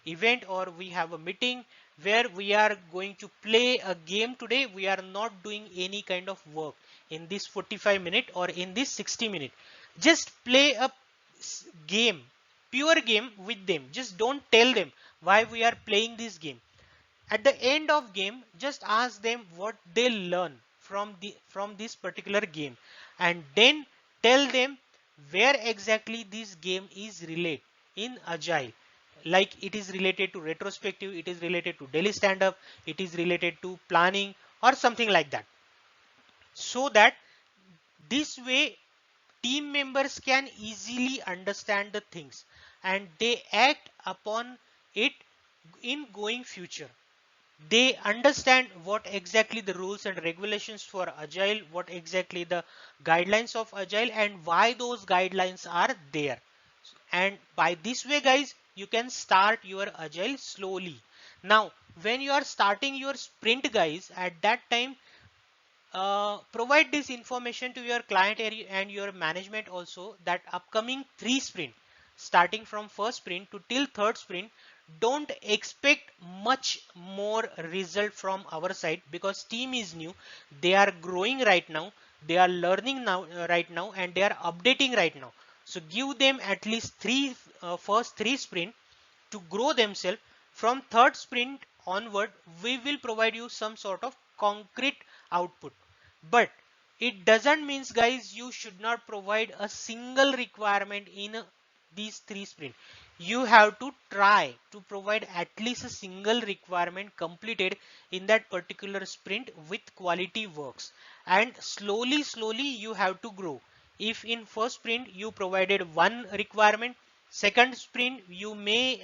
event or we have a meeting where we are going to play a game today. We are not doing any kind of work in this 45 minute or in this 60 minute. Just play a game, pure game with them. Just don't tell them why we are playing this game. At the end of game, just ask them what they learn from this particular game, and then tell them where exactly this game is related in agile. Like it is related to retrospective, it is related to daily stand up, it is related to planning or something like that. So that this way team members can easily understand the things and they act upon it in going future. They understand what exactly the rules and regulations for agile, what exactly the guidelines of agile, and why those guidelines are there. And by this way, guys, you can start your agile slowly. Now when you are starting your sprint, guys, at that time, provide this information to your client area and your management also, that upcoming 3 sprint, starting from first sprint to till third sprint, don't expect much more result from our side, because team is new, they are growing right now, they are learning now right now, and they are updating right now. So give them at least first 3 sprint to grow themselves. From third sprint onward, we will provide you some sort of concrete output. But it doesn't means, guys, you should not provide a single requirement in these 3 sprint. You have to try to provide at least a single requirement completed in that particular sprint with quality works, and slowly you have to grow. If in first sprint you provided one requirement, second sprint you may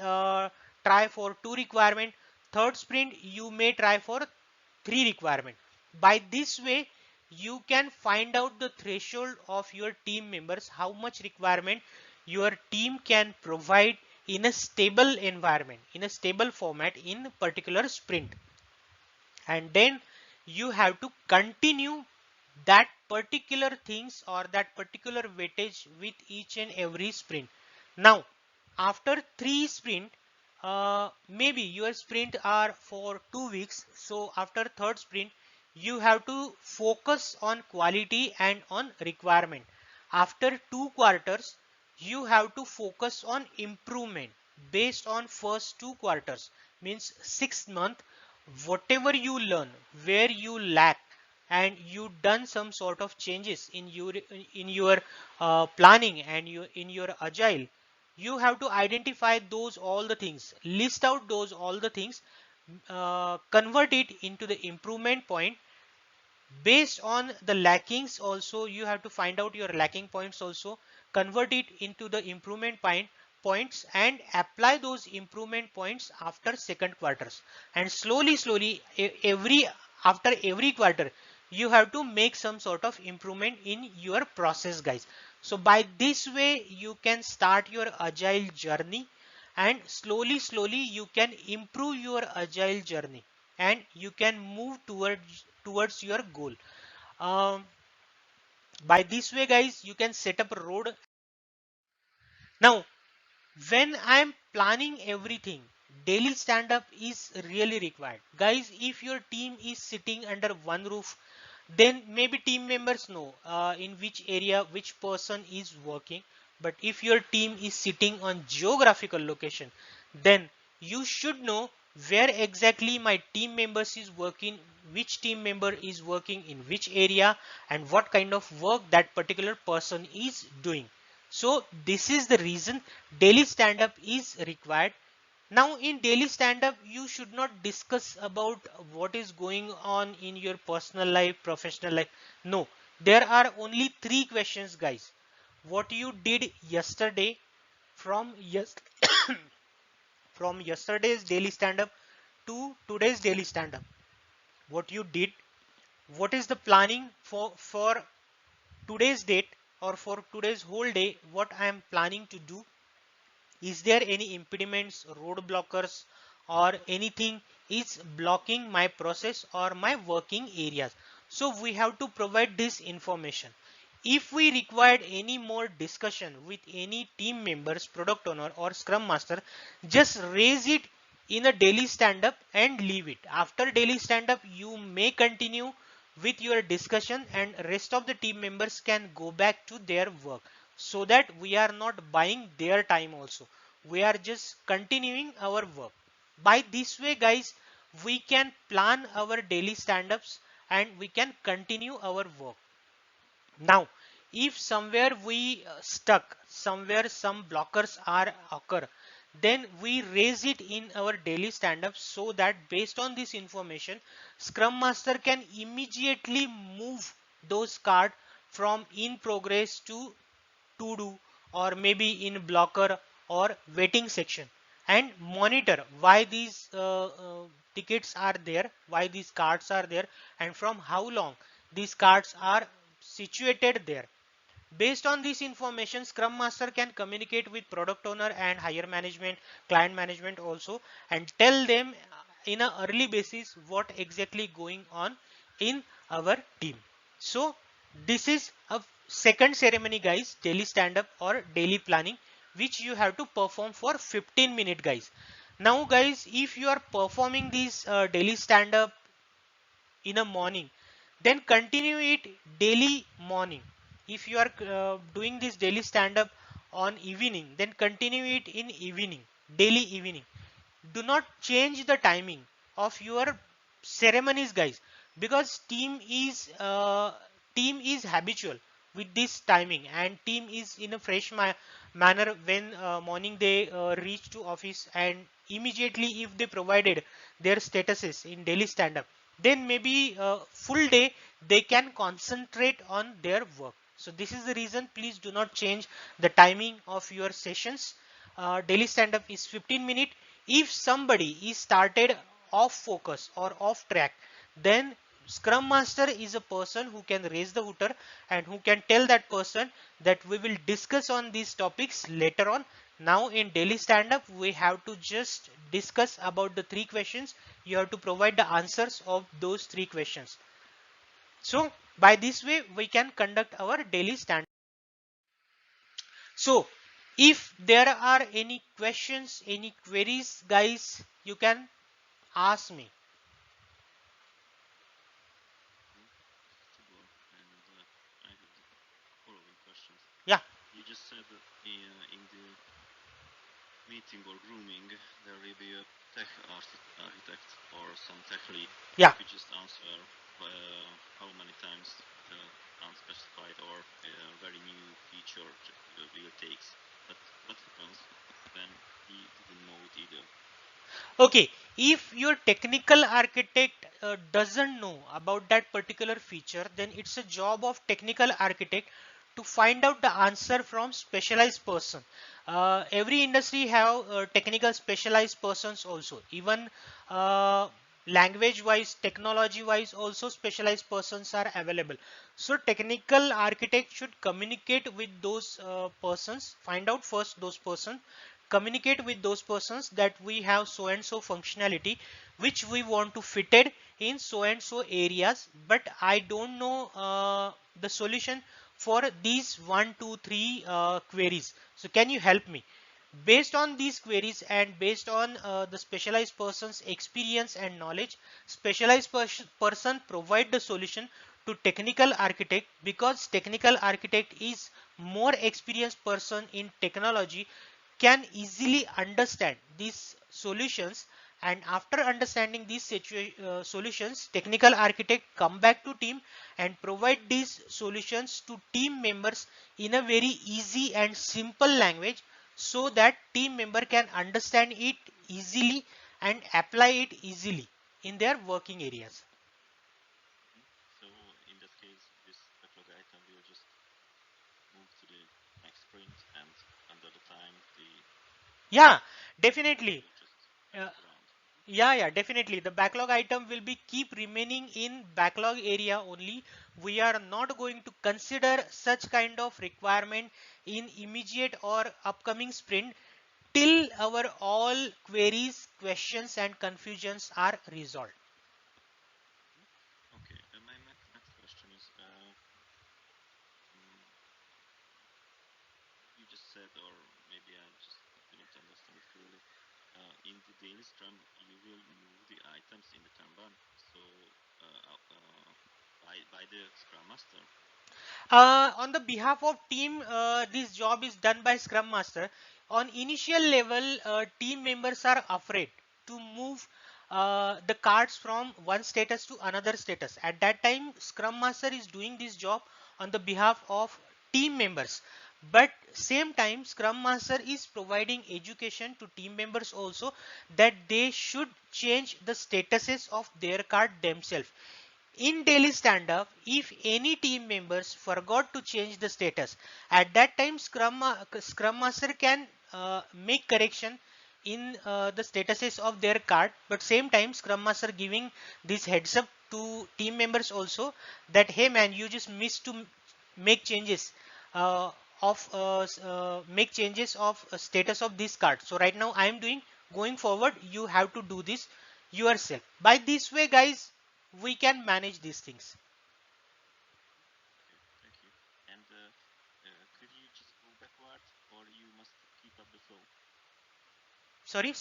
try for 2 requirement, third sprint you may try for 3 requirement. By this way, you can find out the threshold of your team members, how much requirement your team can provide in a stable environment, in a stable format in a particular sprint. And then you have to continue that particular things or that particular weightage with each and every sprint. Now, after 3 sprint, maybe your sprint are for 2 weeks. So after third sprint, you have to focus on quality and on requirement. After 2 quarters, you have to focus on improvement based on first 2 quarters, means 6 month. Whatever you learn, where you lack, and you done some sort of changes in your planning and in your agile, you have to identify those all the things, list out those all the things, convert it into the improvement point. Based on the lackings also, you have to find out your lacking points also, convert it into the points, and apply those improvement points after second quarters. And slowly every after every quarter, you have to make some sort of improvement in your process, guys. So by this way, you can start your agile journey, and slowly you can improve your agile journey, and you can move towards your goal. um, by this way, guys, you can set up a road. Now, when I'm planning everything, daily stand up is really required, guys. If your team is sitting under one roof, then maybe team members know in which area which person is working. But if your team is sitting on geographical location, then you should know where exactly my team members is working, which team member is working in which area, and what kind of work that particular person is doing. So this is the reason daily stand up is required. Now in daily stand up, you should not discuss about what is going on in your personal life, professional life. No, there are only 3 questions, guys. What you did yesterday, from yes from yesterday's daily stand up to today's daily stand up. What you did, what is the planning for today's date, or for today's whole day, what I am planning to do. Is there any impediments, road blockers, or anything is blocking my process or my working areas? So we have to provide this information. If we required any more discussion with any team members, product owner, or scrum master, just raise it in a daily stand up and leave it. After daily stand up, you may continue with your discussion, and rest of the team members can go back to their work, so that we are not buying their time also. We are just continuing our work. By this way, guys, we can plan our daily stand-ups, and we can continue our work. Now, if somewhere we stuck, somewhere some blockers are occur, then we raise it in our daily stand-up, so that based on this information, Scrum Master can immediately move those cards from in progress to do, or maybe in blocker or waiting section, and monitor why these tickets are there, why these cards are there, and from how long these cards are situated there. Based on this information, Scrum Master can communicate with product owner and higher management, client management also, and tell them in a early basis what exactly going on in our team. So this is a second ceremony guys, daily stand up or daily planning, which you have to perform for 15 minutes guys. Now guys, if you are performing this daily stand up in a morning, then continue it daily morning. If you are doing this daily stand up on evening, then continue it in evening, daily evening. Do not change the timing of your ceremonies guys, because team is habitual with this timing, and team is in a fresh manner when morning they reach to office, and immediately if they provided their statuses in daily stand up, then maybe full day they can concentrate on their work. So this is the reason, please do not change the timing of your sessions. Daily stand up is 15 minutes. If somebody is started off focus or off track, then scrum master is a person who can raise the hooter and who can tell that person that we will discuss on these topics later on. Now in daily stand up, we have to just discuss about the 3 questions. You have to provide the answers of those 3 questions. So by this way we can conduct our daily stand. So if there are any questions, any queries guys, you can ask me. I have the following questions. Yeah. You just said that in the meeting or grooming there will be a tech architect or some tech lead. Yeah. You just answer how many times the unspecified or very new feature will takes. But what happens when he didn't know it either? Okay, if your technical architect doesn't know about that particular feature, then it's a job of technical architect to find out the answer from specialized person. Every industry have technical specialized persons also. Even language wise, technology wise, also specialized persons are available. So technical architect should communicate with those persons, find out first those persons, communicate with those persons that we have so and so functionality which we want to fitted in so and so areas, but I don't know the solution for these 1 2 3 queries. So can you help me? Based on these queries and based on the specialized person's experience and knowledge, specialized person provide the solution to technical architect, because technical architect is more experienced person in technology, can easily understand these solutions, and after understanding these solutions, technical architect come back to team and provide these solutions to team members in a very easy and simple language, so that team member can understand it easily and apply it easily in their working areas. So in that case, this backlog item will just move to the next sprint, and under the time the Yeah, backlog definitely. will just Uh, move around. yeah, definitely. The backlog item will be keep remaining in backlog area only. We are not going to consider such kind of requirement in immediate or upcoming sprint till our all queries, questions and confusions are resolved. Okay, my next question is, mm, you just said, or maybe I just didn't understand it clearly. In the daily Scrum, you will move the items in the Kanban, so by the Scrum Master. On the behalf of team, this job is done by Scrum Master. On initial level, team members are afraid to move the cards from one status to another status. At that time, Scrum Master is doing this job on the behalf of team members. But same time, Scrum Master is providing education to team members also, that they should change the statuses of their card themselves. In daily stand up, if any team members forgot to change the status, at that time Scrum Master can make correction in the statuses of their card, but same time Scrum Master giving this heads up to team members also, that hey man, you just missed to make changes uh, make changes of status of this card. So right now I am doing, going forward you have to do this yourself. By this way guys, we can manage these things. Sorry.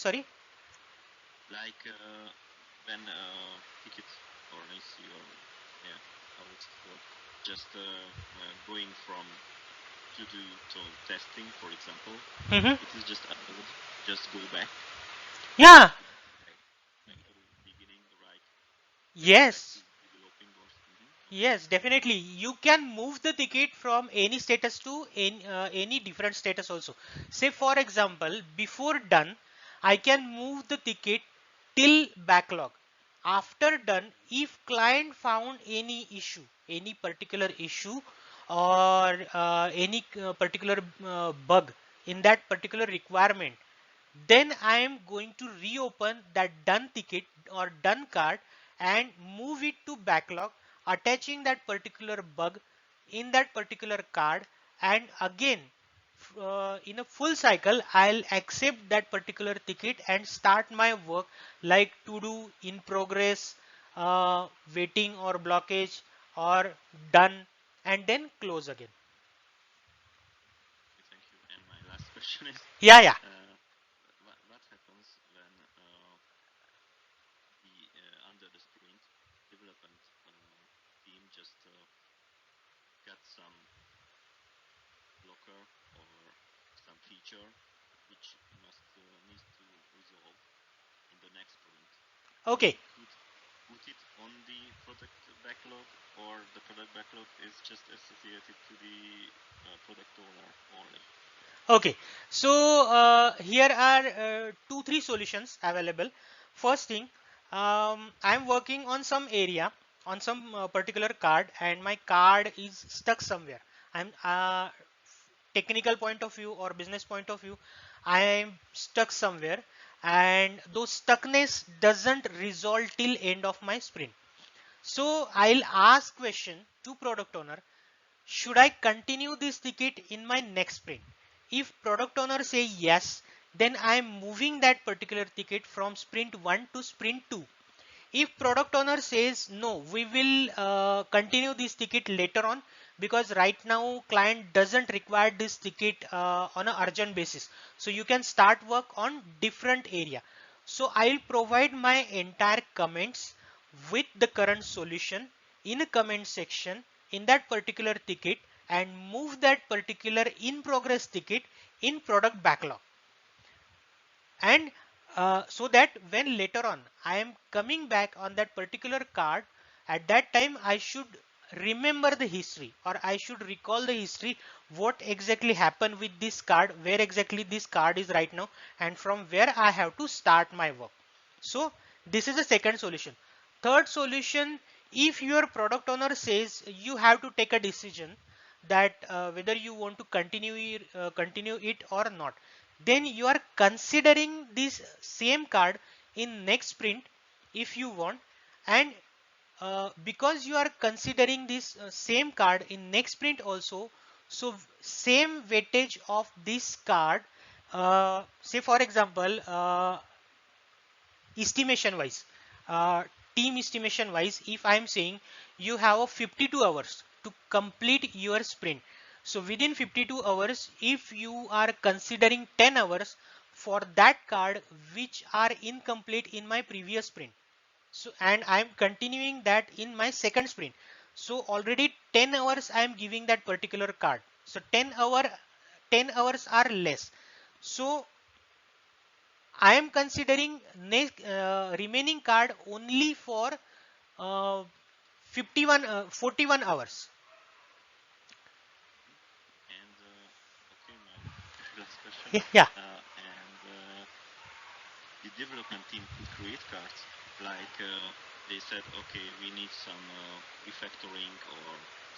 Like when ticket or an issue or yeah, how does it work? Just going from to do to testing, for example, Hmm. it is just allowed. Just go back Yeah. back to the beginning, right? Back to Yes. developing or okay. Yes, definitely. You can move the ticket from any status to any different status also. Say for example, before done, I can move the ticket till backlog. After done, if client found any issue, any particular issue or any particular bug in that particular requirement, then I am going to reopen that done ticket or done card and move it to backlog, attaching that particular bug in that particular card, and again in a full cycle I'll accept that particular ticket and start my work like to do, in progress, waiting or blockage, or done, and then close again. Okay, thank you. And my last question is, Yeah, yeah. uh, what happens when the under the sprint development team just got some blocker or some feature which must needs to resolve in the next sprint? They Okay. could put it on the product backlog, or the product backlog is just associated to the product owner only. Okay, so here are two, three solutions available. First thing, I'm working on some area, on some particular card, and my card is stuck somewhere. I'm technical point of view or business point of view, I am stuck somewhere, and those stuckness doesn't resolve till end of my sprint. So I'll ask question to product owner, should I continue this ticket in my next sprint? If product owner say yes, then I am moving that particular ticket from sprint 1 to sprint 2. If product owner says no, we will continue this ticket later on because right now client doesn't require this ticket on an urgent basis. So you can start work on different area. So I'll provide my entire comments with the current solution in a comment section in that particular ticket and move that particular in progress ticket in product backlog, and so that when later on I am coming back on that particular card, at that time I should remember the history, or I should recall the history, what exactly happened with this card, where exactly this card is right now, and from where I have to start my work. So this is the second solution. Third solution, if your product owner says you have to take a decision that whether you want to continue it or not, then you are considering this same card in next sprint if you want, and because you are considering this same card in next sprint also, so same weightage of this card, say for example, estimation wise, uh, team estimation wise, if I am saying you have a 52 hours to complete your sprint, so within 52 hours if you are considering 10 hours for that card which are incomplete in my previous sprint, so and I'm continuing that in my second sprint, so already 10 hours I am giving that particular card, so 10 hours are less, so I am considering next remaining card only for uh, 41 hours. And okay, my last question. Yeah, yeah. And the development team could create cards like they said, okay, we need some refactoring or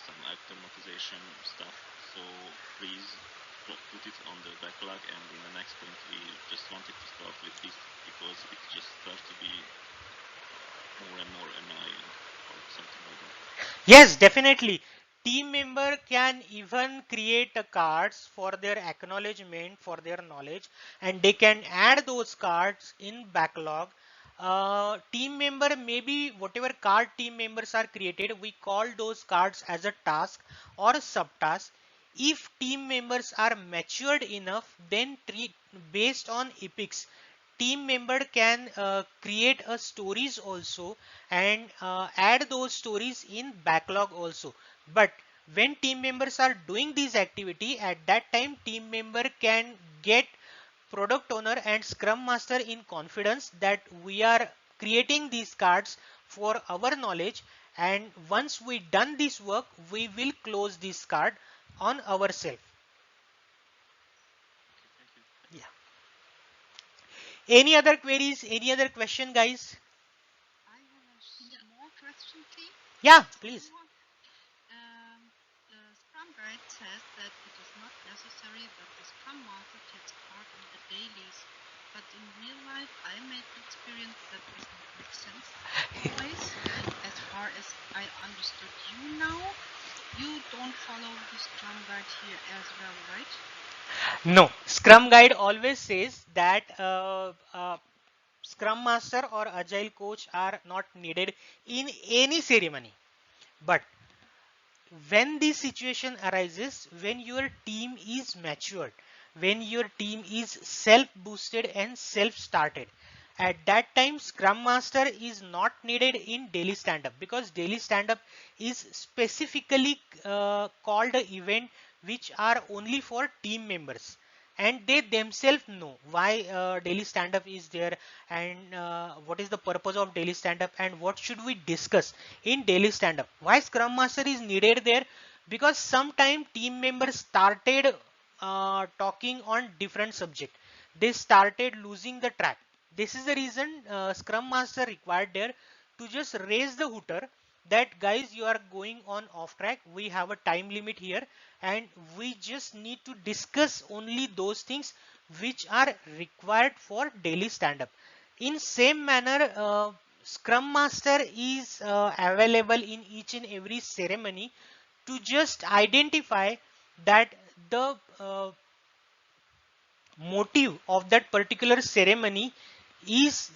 some automatization stuff. So please put it on the backlog, and in the next sprint we just wanted to start with this because it just starts to be more and more annoying or something like that. Yes, definitely. Team member can even create a cards for their acknowledgement, for their knowledge, and they can add those cards in backlog. Team member, maybe whatever card team members are created, we call those cards as a task or a subtask. If team members are matured enough, then treat based on epics. team member can create a stories also and add those stories in backlog also. But when team members are doing this activity, at that time team member can get product owner and scrum master in confidence that we are creating these cards for our knowledge, and once we done this work we will close this card on ourselves. Yeah. Any other queries, any other question, guys? I have a small question, please. Yeah, please. The Scrum Guide says that it is not necessary that the Scrum Master takes part in the dailies, but in real life, I made the experience that does not make sense always. As far as I understood you now, you don't follow the Scrum Guide here as well, right? No, Scrum Guide always says that Scrum Master or Agile Coach are not needed in any ceremony. But when this situation arises, when your team is matured, when your team is self boosted and self started, at that time scrum master is not needed in daily stand up, because daily stand up is specifically called an event which are only for team members, and they themselves know why daily stand up is there, and what is the purpose of daily stand up, and what should we discuss in daily stand up. Why scrum master is needed there? Because sometime team members started talking on different subject, they started losing the track. This is the reason scrum master required there to just raise the hooter that guys, you are going on off track, we have a time limit here, and we just need to discuss only those things which are required for daily stand up. In same manner, scrum master is available in each and every ceremony to just identify that the motive of that particular ceremony is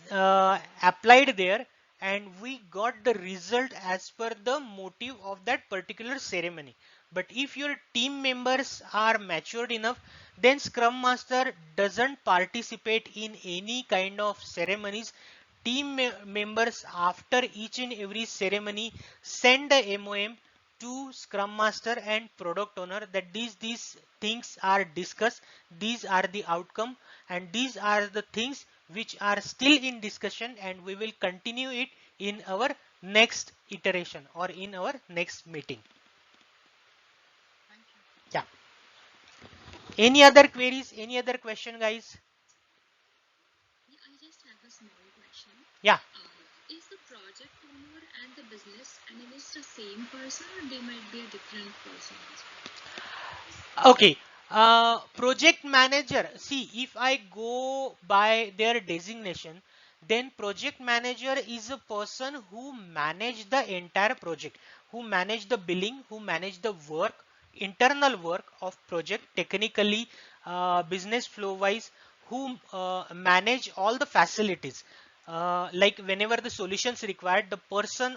applied there, and we got the result as per the motive of that particular ceremony. But if your team members are matured enough, then scrum master doesn't participate in any kind of ceremonies. Members after each and every ceremony send the MOM to scrum master and product owner that these things are discussed, these are the outcome, and these are the things which are still in discussion, and we will continue it in our next iteration or in our next meeting. Thank you. Yeah. Any other queries, any other question, guys? Yeah, I just have a small question. Yeah. Is the project owner and the business analyst the same person, or they might be a different person as well? Okay. Project manager. See, if I go by their designation, then project manager is a person who manage the entire project, who manage the billing, who manage the work, internal work of project technically, business flow wise, who manage all the facilities. Like whenever the solutions required, the person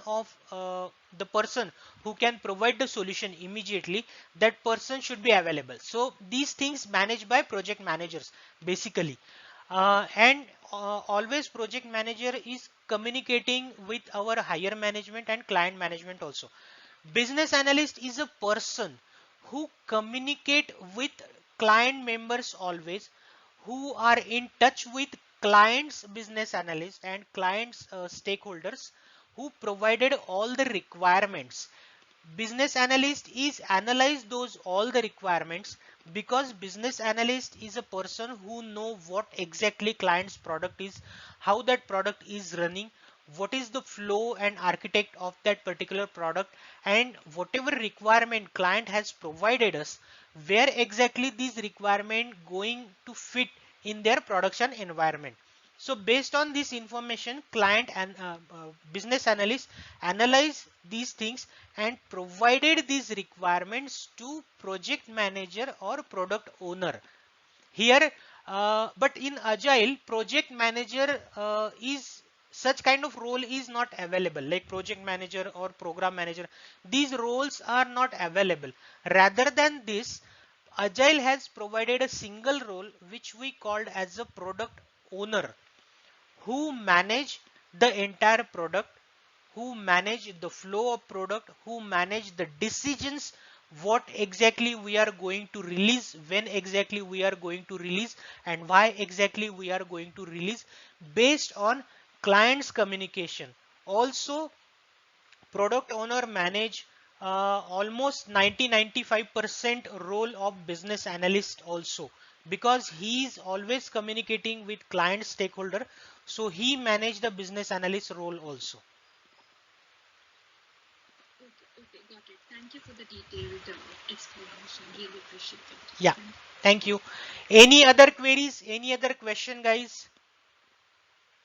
who can provide the solution immediately, that person should be available. So these things managed by project managers basically, and always project manager is communicating with our higher management and client management also. Business analyst is a person who communicate with client members always, who are in touch with clients business analyst and clients stakeholders, who provided all the requirements. Business analyst is analyze those all the requirements, because business analyst is a person who know what exactly client's product is, how that product is running, what is the flow and architect of that particular product, and whatever requirement client has provided us, where exactly these requirement going to fit in their production environment. So based on this information, client and business analyst analyze these things and provided these requirements to project manager or product owner. Here, but in Agile, project manager is such kind of role is not available, like project manager or program manager. These roles are not available. Rather than this, Agile has provided a single role which we called as a product owner. who manage the entire product, who manage the flow of product, who manage the decisions, what exactly we are going to release, when exactly we are going to release, and why exactly we are going to release based on client's communication. Also, product owner manage almost 90-95% role of business analyst also, because he is always communicating with client stakeholder, so he manage the business analyst role also. Okay, got it. Thank you for the detailed explanation. Really appreciate it. Yeah, thank you. Any other queries, any other question, guys?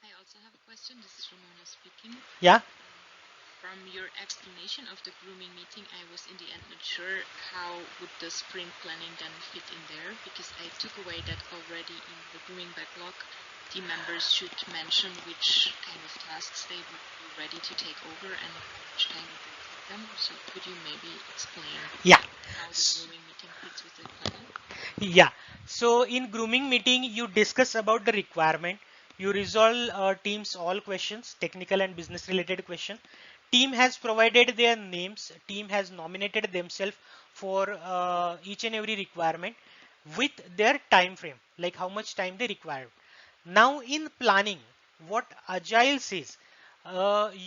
I also have a question. This is Ramona speaking. Yeah. From your explanation of the grooming meeting, I was in the end not sure how would the sprint planning then fit in there, because I took away that already in the grooming backlog, team members should mention which kind of tasks they would be ready to take over and which time it will take them. So could you maybe explain Yeah. how the grooming meeting fits with the planning? Yeah. So in grooming meeting, you discuss about the requirement. You resolve team's all questions, technical and business related question. Team has provided their names. Team has nominated themselves for each and every requirement with their time frame, like how much time they require. Now in planning, what Agile says,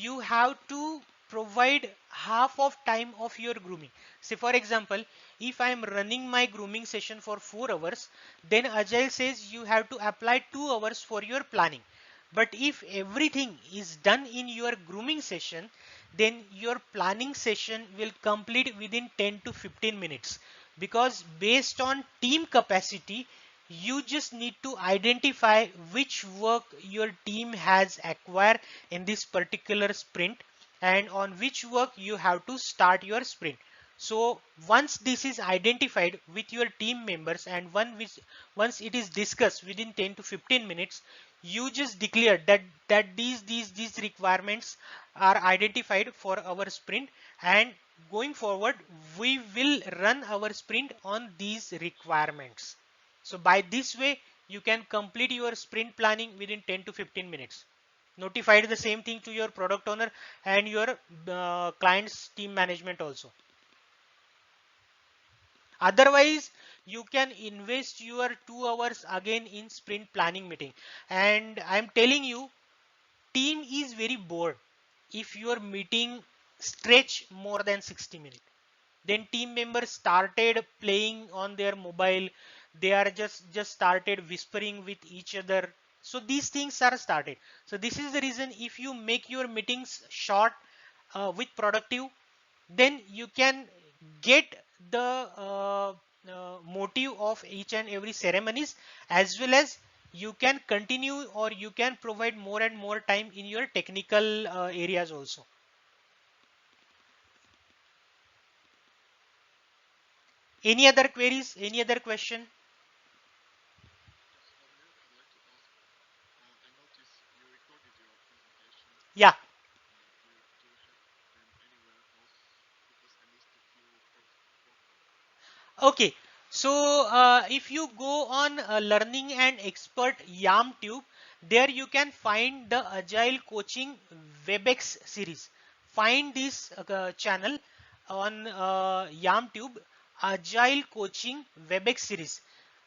you have to provide half of time of your grooming. Say for example, if I am running my grooming session for 4 hours, then Agile says you have to apply 2 hours for your planning. But if everything is done in your grooming session, then your planning session will complete within 10 to 15 minutes, because based on team capacity, you just need to identify which work your team has acquired in this particular sprint and on which work you have to start your sprint. So once this is identified with your team members and once it is discussed within 10 to 15 minutes, you just declare that these requirements are identified for our sprint, and going forward we will run our sprint on these requirements. So by this way, you can complete your sprint planning within 10 to 15 minutes. Notified the same thing to your product owner and your client's team management also. Otherwise, you can invest your 2 hours again in sprint planning meeting. And I'm telling you, team is very bored if your meeting stretch more than 60 minutes. Then team members started playing on their mobile. They are just started whispering with each other. So these things are started. So this is the reason, if you make your meetings short with productive, then you can get the motive of each and every ceremonies, as well as you can continue or you can provide more and more time in your technical areas also. Any other queries? Any other question? Yeah. Okay. So if you go on learning and expert YamTube, there you can find the Agile Coaching WebEx series. Find this channel on YamTube, Agile Coaching WebEx series.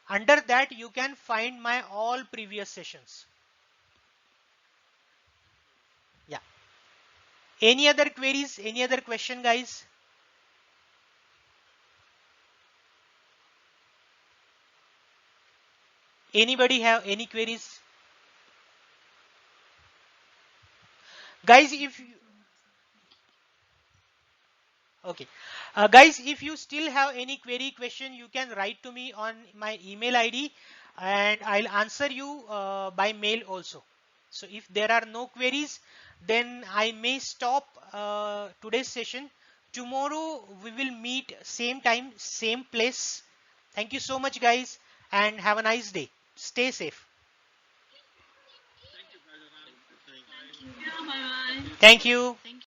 Under that, you can find my all previous sessions. Yeah. Any other queries? Any other question, guys? Anybody have any queries? Guys, if you, okay, guys, if you still have any query question, you can write to me on my email ID and I'll answer you by mail also. So if there are no queries, then I may stop today's session. Tomorrow we will meet same time, same place. Thank you so much, guys, and have a nice day. Stay safe. Thank you, Bhagavan. Thank you. Bye bye. Thank you. Thank